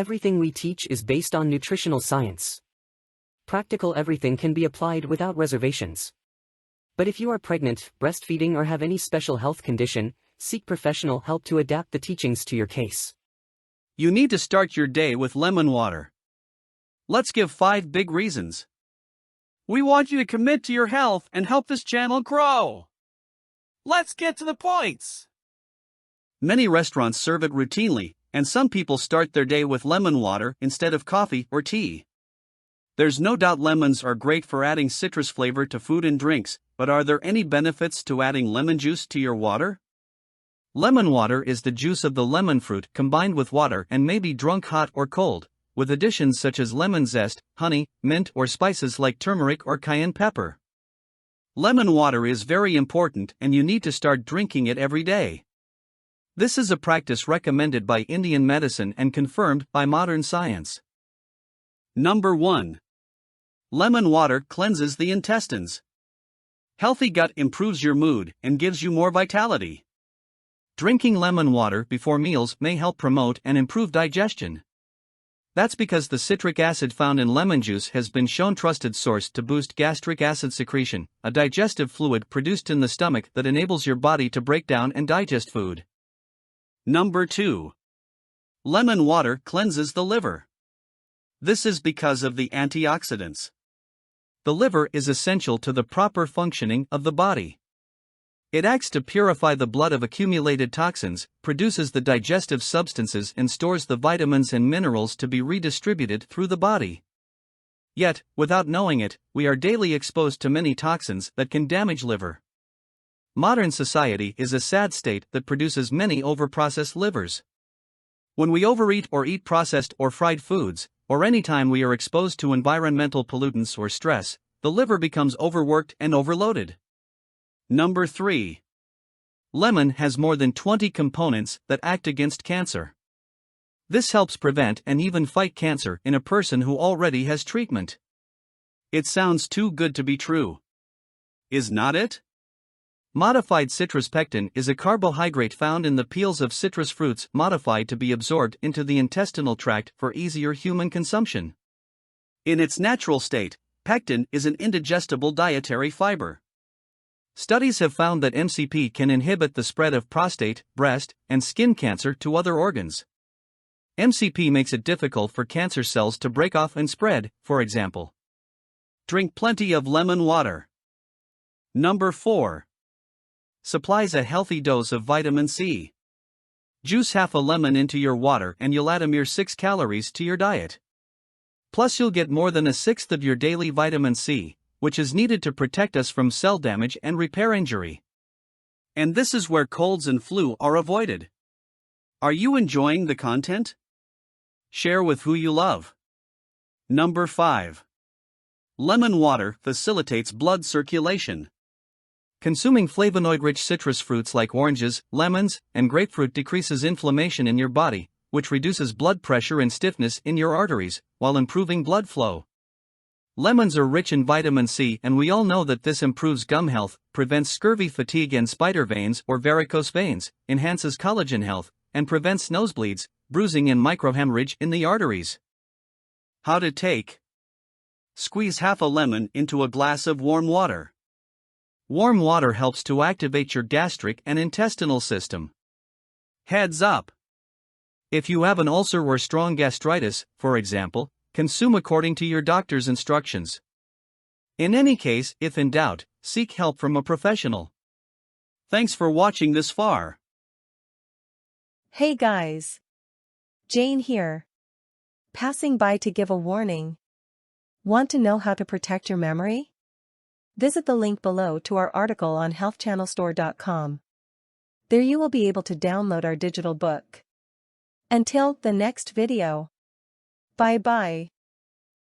Everything we teach is based on nutritional science. Practical everything can be applied without reservations. But if you are pregnant, breastfeeding, or have any special health condition, seek professional help to adapt the teachings to your case. You need to start your day with lemon water. Let's give 5 big reasons. We want you to commit to your health and help this channel grow. Let's get to the points. Many restaurants serve it routinely, and some people start their day with lemon water instead of coffee or tea. There's no doubt lemons are great for adding citrus flavor to food and drinks, but are there any benefits to adding lemon juice to your water? Lemon water is the juice of the lemon fruit combined with water and may be drunk hot or cold, with additions such as lemon zest, honey, mint, or spices like turmeric or cayenne pepper. Lemon water is very important and you need to start drinking it every day. This is a practice recommended by Indian medicine and confirmed by modern science. Number 1. Lemon water cleanses the intestines. Healthy gut improves your mood and gives you more vitality. Drinking lemon water before meals may help promote and improve digestion. That's because the citric acid found in lemon juice has been shown trusted source to boost gastric acid secretion, a digestive fluid produced in the stomach that enables your body to break down and digest food. Number 2. Lemon water cleanses the liver. This is because of the antioxidants. The liver is essential to the proper functioning of the body. It acts to purify the blood of accumulated toxins, produces the digestive substances, and stores the vitamins and minerals to be redistributed through the body. Yet, without knowing it, we are daily exposed to many toxins that can damage liver. Modern society is a sad state that produces many overprocessed livers. When we overeat or eat processed or fried foods, or anytime we are exposed to environmental pollutants or stress, the liver becomes overworked and overloaded. Number 3. Lemon has more than 20 components that act against cancer. This helps prevent and even fight cancer in a person who already has treatment. It sounds too good to be true. Is not it? Modified citrus pectin is a carbohydrate found in the peels of citrus fruits modified to be absorbed into the intestinal tract for easier human consumption. In its natural state, pectin is an indigestible dietary fiber. Studies have found that MCP can inhibit the spread of prostate, breast, and skin cancer to other organs. MCP makes it difficult for cancer cells to break off and spread, for example. Drink plenty of lemon water. Number 4. Supplies a healthy dose of vitamin C. Juice half a lemon into your water and you'll add a mere 6 calories to your diet. Plus you'll get more than a sixth of your daily vitamin C, which is needed to protect us from cell damage and repair injury. And this is where colds and flu are avoided. Are you enjoying the content? Share with who you love. Number 5. Lemon water facilitates blood circulation. Consuming flavonoid-rich citrus fruits like oranges, lemons, and grapefruit decreases inflammation in your body, which reduces blood pressure and stiffness in your arteries, while improving blood flow. Lemons are rich in vitamin C, and we all know that this improves gum health, prevents scurvy, fatigue and spider veins or varicose veins, enhances collagen health, and prevents nosebleeds, bruising and microhemorrhage in the arteries. How to take? Squeeze half a lemon into a glass of warm water. Warm water helps to activate your gastric and intestinal system. Heads up! If you have an ulcer or strong gastritis, for example, consume according to your doctor's instructions. In any case, if in doubt, seek help from a professional. Thanks for watching this far. Hey guys! Jane here. Passing by to give a warning. Want to know how to protect your memory? Visit the link below to our article on healthchannelstore.com. There you will be able to download our digital book. Until the next video. Bye bye.